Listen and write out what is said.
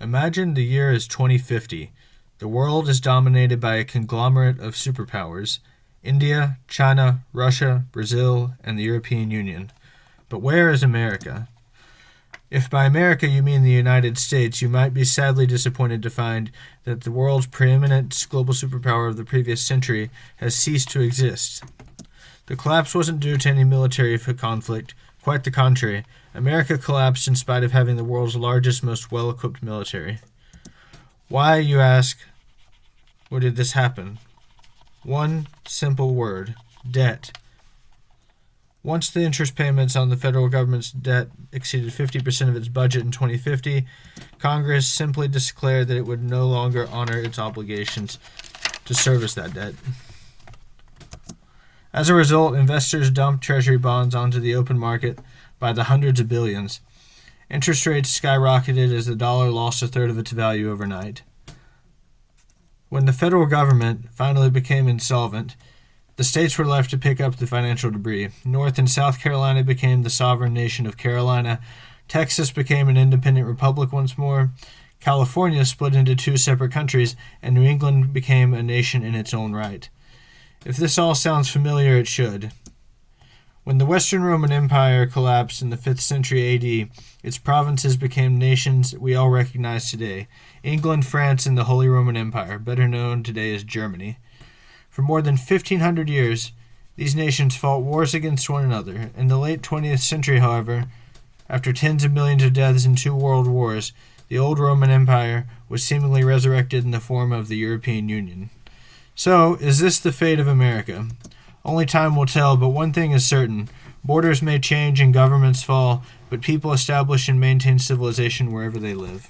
Imagine the year is 2050. The world is dominated by a conglomerate of superpowers: India, China, Russia, Brazil, and the European Union. But where is America? If by America you mean the United States, you might be sadly disappointed to find that the world's preeminent global superpower of the previous century has ceased to exist. The collapse wasn't due to any military conflict. Quite the contrary. America collapsed in spite of having the world's largest, most well-equipped military. Why, you ask, did this happen? One simple word: debt. Once the interest payments on the federal government's debt exceeded 50% of its budget in 2050, Congress simply declared that it would no longer honor its obligations to service that debt. As a result, investors dumped treasury bonds onto the open market by the hundreds of billions. Interest rates skyrocketed as the dollar lost a third of its value overnight. When the federal government finally became insolvent, the states were left to pick up the financial debris. North and South Carolina became the sovereign nation of Carolina. Texas became an independent republic once more. California split into two separate countries, and New England became a nation in its own right. If this all sounds familiar, it should. When the Western Roman Empire collapsed in the 5th century AD, its provinces became nations we all recognize today: England, France, and the Holy Roman Empire, better known today as Germany. For more than 1,500 years, these nations fought wars against one another. In the late 20th century, however, after tens of millions of deaths in 2 world wars, the old Roman Empire was seemingly resurrected in the form of the European Union. So, is this the fate of America? Only time will tell, but one thing is certain: borders may change and governments fall, but people establish and maintain civilization wherever they live.